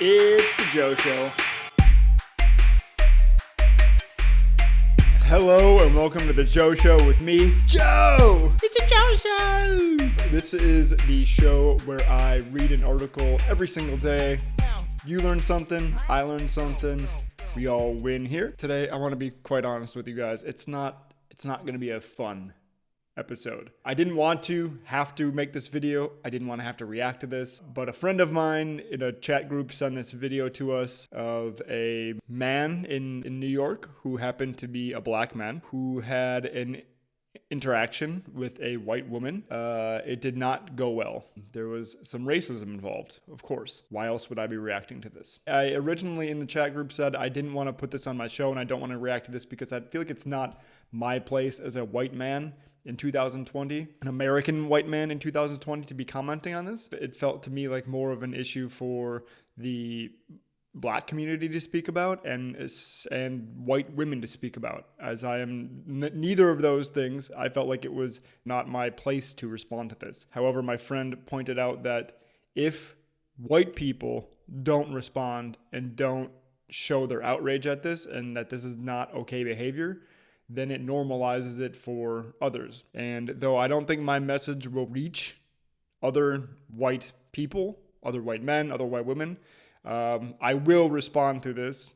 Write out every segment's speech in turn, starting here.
It's the Joe Show. Hello and welcome to the Joe Show with me, Joe! It's a Joe Show! This is the show where I read an article every single day. You learn something, I learn something, we all win here. Today, I want to be quite honest with you guys. It's not going to be a fun episode. I didn't want to have to make this video. I didn't want to have to react to this, but a friend of mine in a chat group sent this video to us of a man in New York who happened to be a black man who had an interaction with a white woman. It did not go well. There was some racism involved, of course. Why else would I be reacting to this? I originally in the chat group said I didn't want to put this on my show and I don't want to react to this because I feel like it's not my place as a white man in 2020, an American white man in 2020 to be commenting on this. It felt to me like more of an issue for the black community to speak about and white women to speak about. As I am neither of those things, I felt like it was not my place to respond to this. However, my friend pointed out that if white people don't respond and don't show their outrage at this and that this is not okay behavior, then it normalizes it for others. And though I don't think my message will reach other white people, other white men, other white women, I will respond to this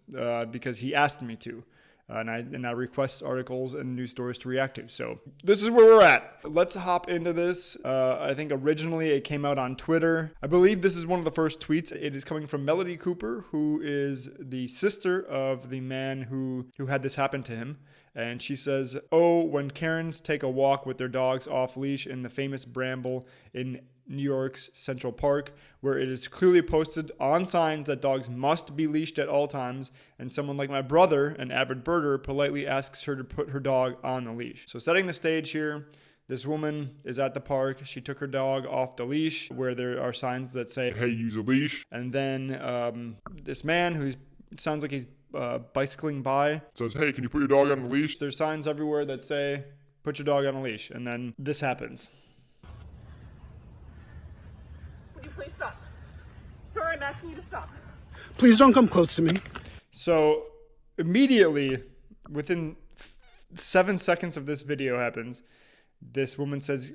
because he asked me to. And I request articles and news stories to react to. So this is where we're at. Let's hop into this. I think originally it came out on Twitter. I believe this is one of the first tweets. It is coming from Melody Cooper, who is the sister of the man who had this happen to him. And she says, "Oh, when Karens take a walk with their dogs off leash in the famous bramble in New York's Central Park, where it is clearly posted on signs that dogs must be leashed at all times, and someone like my brother, an avid birder, politely asks her to put her dog on the leash." So setting the stage here, this woman is at the park. She took her dog off the leash where there are signs that say, "Hey, use a leash." And then this man who sounds like he's bicycling by says, "Hey, can you put your dog on a leash?" There's signs everywhere that say, "Put your dog on a leash." And then this happens. Please stop. Sir, I'm asking you to stop. Please don't come close to me. So immediately, within 7 seconds of this video happens, this woman says,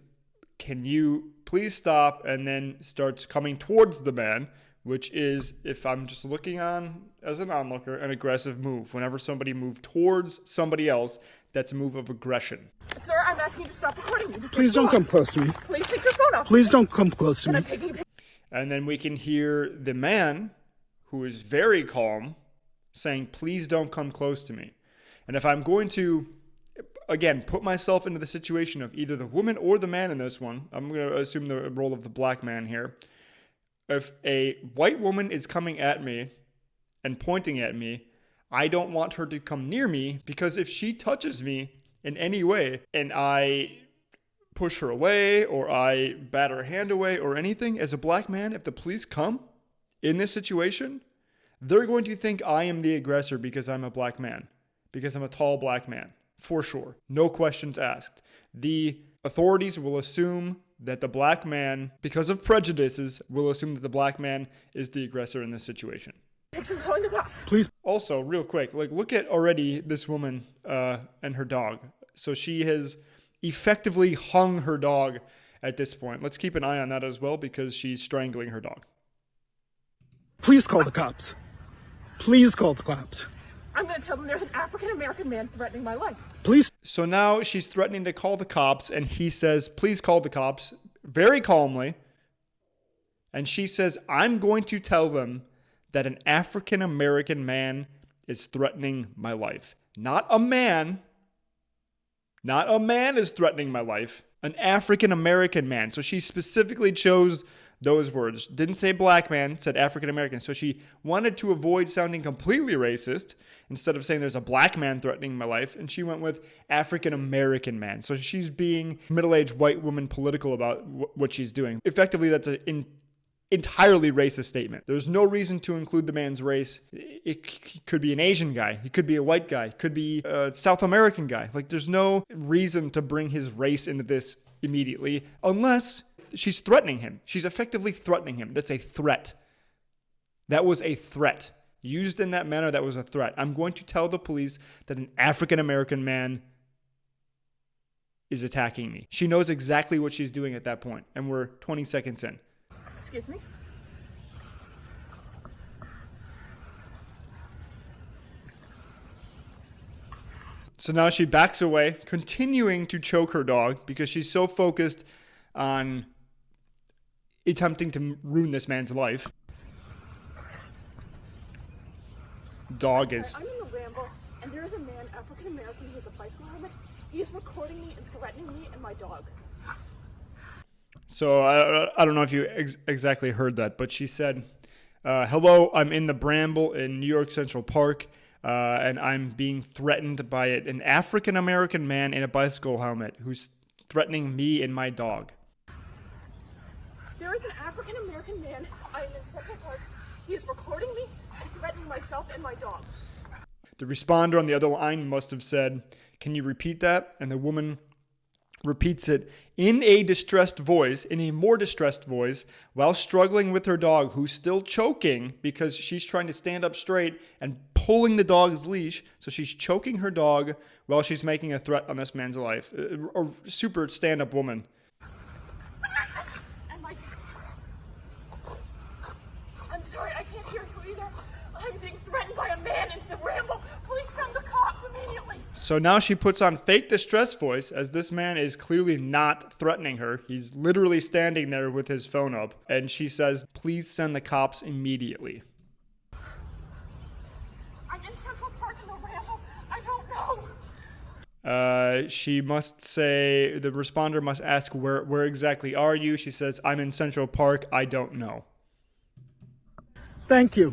"Can you please stop?" And then starts coming towards the man, which is, if I'm just looking on as an onlooker, an aggressive move. Whenever somebody moves towards somebody else, that's a move of aggression. Sir, I'm asking you to stop recording me. Please don't come close to me. Please take your phone off. Please don't come close to me. And then we can hear the man, who is very calm, saying, "Please don't come close to me." And if I'm going to, again, put myself into the situation of either the woman or the man in this one, I'm going to assume the role of the black man here. If a white woman is coming at me and pointing at me, I don't want her to come near me, because if she touches me in any way and I push her away or I bat her hand away or anything, as a black man, if the police come in this situation, they're going to think I am the aggressor because I'm a black man, because I'm a tall black man, for sure. No questions asked. The authorities will assume that the black man, because of prejudices, will assume that the black man is the aggressor in this situation. Please. Also, real quick, look at already this woman and her dog. So she has effectively hung her dog at this point. Let's keep an eye on that as well, because she's strangling her dog. Please call the cops. Please call the cops. I'm going to tell them there's an African-American man threatening my life. Please. So now she's threatening to call the cops, and he says, "Please call the cops," very calmly. And she says, "I'm going to tell them that an African-American man is threatening my life." Not a man. Not a man is threatening my life. An African-American man. So she specifically chose those words. Didn't say black man, said African-American. So she wanted to avoid sounding completely racist instead of saying there's a black man threatening my life. And she went with African-American man. So she's being middle-aged white woman political about what she's doing. Effectively, that's an entirely racist statement. There's no reason to include the man's race. It could be an Asian guy. He could be a white guy. Could be a South American guy. There's no reason to bring his race into this immediately unless she's threatening him. She's effectively threatening him. That's a threat. That was a threat. Used in that manner, that was a threat. I'm going to tell the police that an African-American man is attacking me. She knows exactly what she's doing at that point, and we're 20 seconds in. Excuse me? So now she backs away, continuing to choke her dog because she's so focused on attempting to ruin this man's life. Dog is... I'm in the ramble, and there is a man, African American, who has a bicycle helmet. He is recording me and threatening me and my dog. So I don't know if you exactly heard that, but she said, hello, I'm in the Bramble in New York Central Park, and I'm being threatened by an African-American man in a bicycle helmet who's threatening me and my dog. There is an African-American man. I am in Central Park. He is recording me and threatening myself and my dog. The responder on the other line must have said, can you repeat that? And the woman repeats it in a distressed voice, in a more distressed voice, while struggling with her dog, who's still choking because she's trying to stand up straight and pulling the dog's leash. So she's choking her dog while she's making a threat on this man's life. A super stand-up woman. And my... I'm sorry, I can't hear you either. I'm being threatened by a man in the ramble. Please send the cops immediately. So now she puts on fake distress voice as this man is clearly not threatening her. He's literally standing there with his phone up. And she says, please send the cops immediately. I'm in Central Park in the ramble. I don't know. She must say, the responder must ask, where exactly are you? She says, I'm in Central Park. I don't know. Thank you.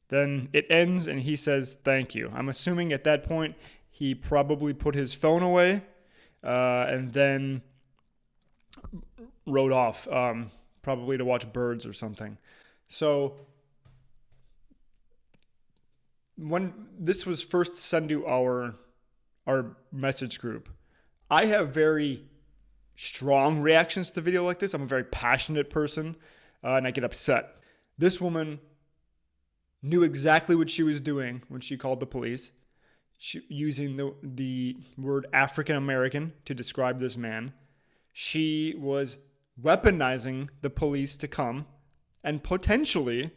Then it ends and he says, thank you. I'm assuming at that point he probably put his phone away and then rode off, probably to watch birds or something. So when this was first sent to our message group, I have very strong reactions to video like this. I'm a very passionate person and I get upset. This woman knew exactly what she was doing when she called the police, using the word African American to describe this man. She was weaponizing the police to come and potentially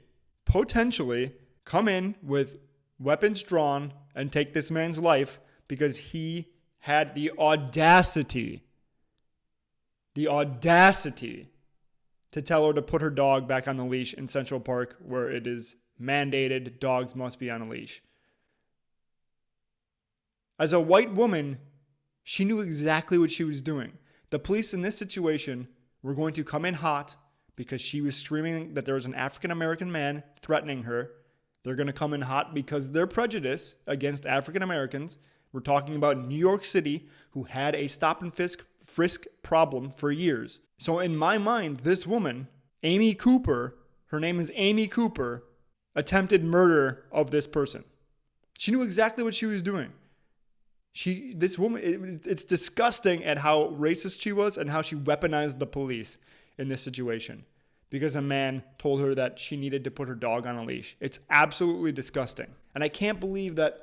come in with weapons drawn and take this man's life because he had the audacity to tell her to put her dog back on the leash in Central Park, where it is mandated dogs must be on a leash. As a white woman, she knew exactly what she was doing. The police in this situation were going to come in hot because she was screaming that there was an African American man threatening her. They're going to come in hot because their prejudice against African Americans. We're talking about New York City, who had a stop and frisk problem for years. So in my mind, this woman, Amy Cooper, her name is Amy Cooper, attempted murder of this person. She knew exactly what she was doing. This woman, it's disgusting at how racist she was and how she weaponized the police in this situation because a man told her that she needed to put her dog on a leash. It's absolutely disgusting. And I can't believe that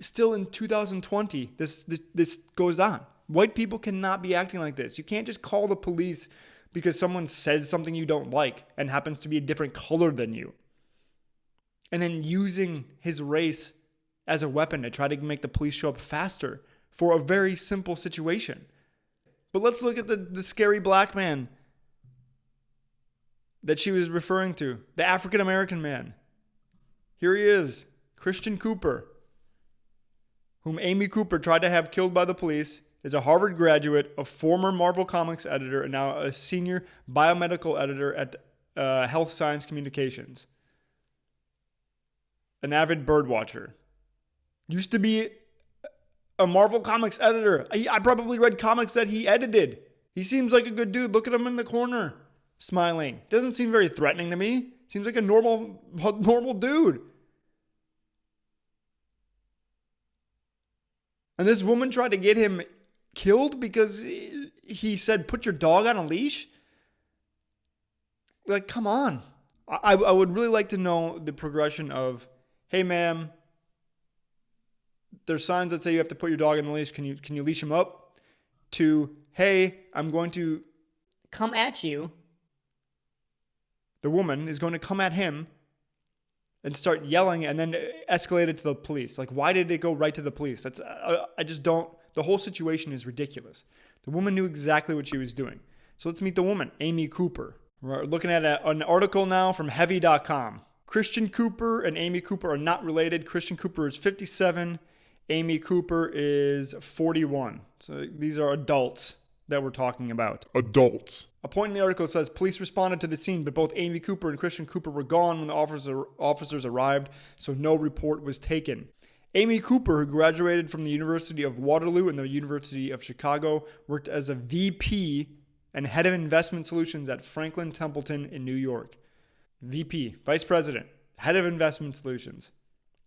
still in 2020, this goes on. White people cannot be acting like this. You can't just call the police because someone says something you don't like and happens to be a different color than you, and then using his race as a weapon to try to make the police show up faster for a very simple situation. But let's look at the scary black man that she was referring to, the African American man. Here he is, Christian Cooper, whom Amy Cooper tried to have killed by the police, is a Harvard graduate, a former Marvel Comics editor, and now a senior biomedical editor at Health Science Communications. An avid bird watcher. Used to be a Marvel Comics editor. I probably read comics that he edited. He seems like a good dude. Look at him in the corner, smiling. Doesn't seem very threatening to me. Seems like a normal dude. And this woman tried to get him killed because he said, put your dog on a leash? Like, come on. I would really like to know the progression of, hey, ma'am, there's signs that say you have to put your dog in the leash. Can you leash him up? To, hey, I'm going to come at you. The woman is going to come at him and start yelling and then escalate it to the police. Like, why did it go right to the police? I just don't. The whole situation is ridiculous. The woman knew exactly what she was doing. So let's meet the woman, Amy Cooper. We're looking at an article now from heavy.com. Christian Cooper and Amy Cooper are not related. Christian Cooper is 57. Amy Cooper is 41. So these are adults that we're talking about. Adults. A point in the article says police responded to the scene, but both Amy Cooper and Christian Cooper were gone when the officers arrived, so no report was taken. Amy Cooper, who graduated from the University of Waterloo and the University of Chicago, worked as a VP and head of investment solutions at Franklin Templeton in New York. VP, Vice President, head of investment solutions.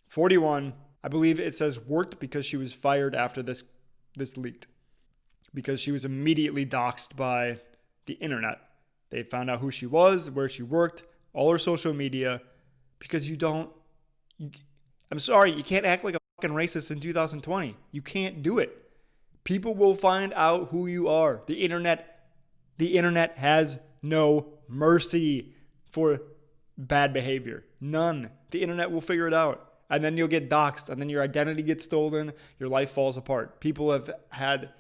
41, I believe it says worked because she was fired after this leaked. Because she was immediately doxxed by the internet. They found out who she was, where she worked, all her social media, because I'm sorry, you can't act like a fucking racist in 2020. You can't do it. People will find out who you are. The internet has no mercy for bad behavior. None. The internet will figure it out. And then you'll get doxxed, and then your identity gets stolen, your life falls apart. People have had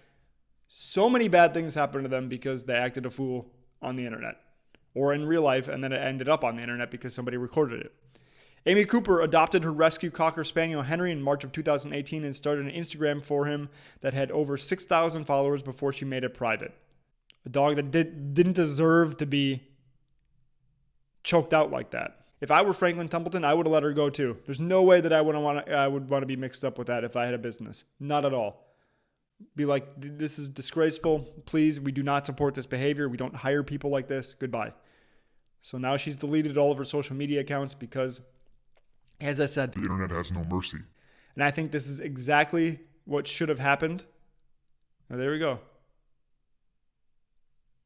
so many bad things happen to them because they acted a fool on the internet or in real life, and then it ended up on the internet because somebody recorded it. Amy Cooper adopted her rescue Cocker Spaniel Henry in March of 2018 and started an Instagram for him that had over 6,000 followers before she made it private. A dog that didn't deserve to be choked out like that. If I were Franklin Templeton, I would have let her go too. There's no way that I would want to be mixed up with that if I had a business. Not at all. Be like, this is disgraceful. Please, we do not support this behavior. We don't hire people like this. Goodbye. So now she's deleted all of her social media accounts because, as I said, The internet has no mercy. And I think this is exactly what should have happened. Oh, there we go.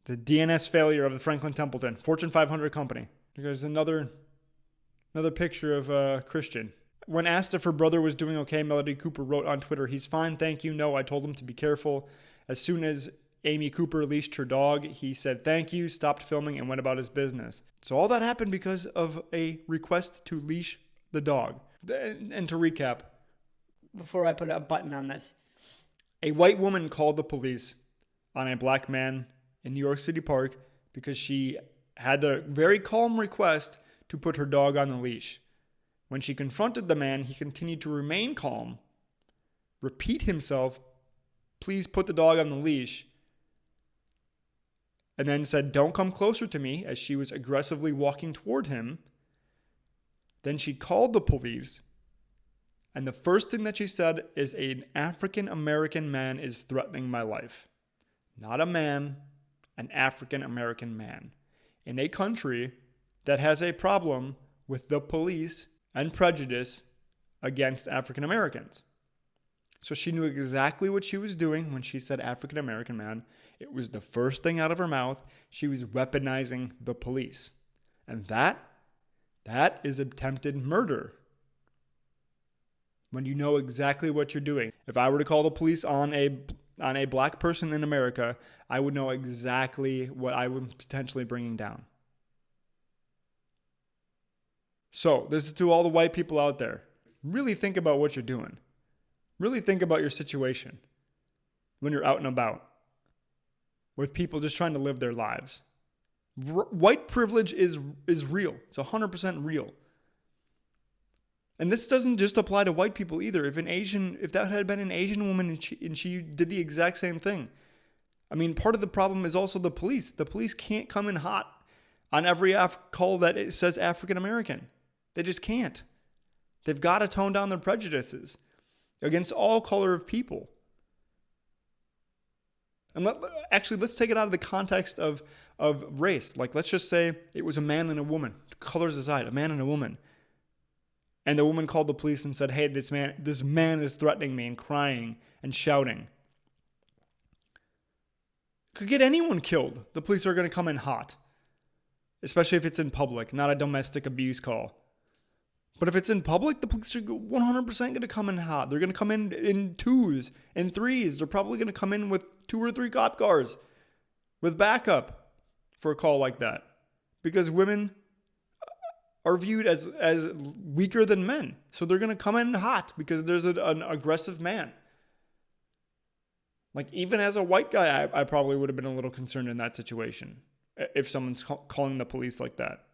The DNS failure of the Franklin Templeton, Fortune 500 company. There's another picture of Christian. When asked if her brother was doing okay, Melody Cooper wrote on Twitter, "He's fine, thank you. No, I told him to be careful. As soon as Amy Cooper leashed her dog, he said thank you, stopped filming, and went about his business." So all that happened because of a request to leash the dog. And to recap, Before I put a button on this. a white woman called the police on a black man in New York City Park because she had the very calm request to put her dog on the leash. When she confronted the man, he continued to remain calm, repeat himself, "Please put the dog on the leash," and then said, "Don't come closer to me," as she was aggressively walking toward him. Then she called the police, and the first thing that she said is, "An African American man is threatening my life." Not a man, an African American man. In a country that has a problem with the police and prejudice against African Americans. So she knew exactly what she was doing when she said African American man. It was the first thing out of her mouth. She was weaponizing the police. And that is attempted murder. When you know exactly what you're doing. If I were to call the police on a black person in America, I would know exactly what I would potentially bringing down. So, this is to all the white people out there. Really think about what you're doing. Really think about your situation when you're out and about with people just trying to live their lives. White privilege is real. It's 100% real. And this doesn't just apply to white people either. If that had been an Asian woman and she did the exact same thing. I mean, part of the problem is also the police. The police can't come in hot on every call that it says African American. They just can't. They've got to tone down their prejudices against all color of people. And let's take it out of the context of race. Like, let's just say it was a man and a woman. Colors aside, a man and a woman. And the woman called the police and said, "Hey, this man is threatening me," and crying and shouting. Could get anyone killed. The police are going to come in hot. especially if it's in public, not a domestic abuse call. But if it's in public, the police are 100% going to come in hot. They're going to come in twos and threes. They're probably going to come in with 2 or 3 cop cars with backup for a call like that. Because women are viewed as weaker than men. So they're going to come in hot because there's an aggressive man. Like, even as a white guy, I probably would have been a little concerned in that situation if someone's calling the police like that.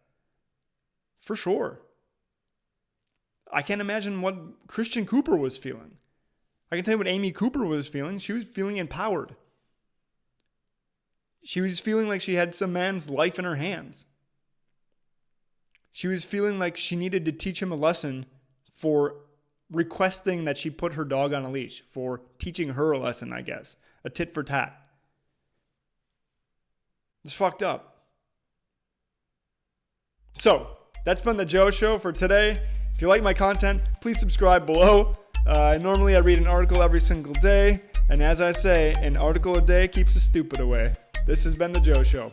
For sure. I can't imagine what Christian Cooper was feeling. I can tell you what Amy Cooper was feeling. She was feeling empowered. She was feeling like she had some man's life in her hands. She was feeling like she needed to teach him a lesson for requesting that she put her dog on a leash, for teaching her a lesson, I guess. A tit for tat. It's fucked up. So, that's been the Joe Show for today. If you like my content, please subscribe below. Normally I read an article every single day. And as I say, an article a day keeps the stupid away. This has been the Joe Show.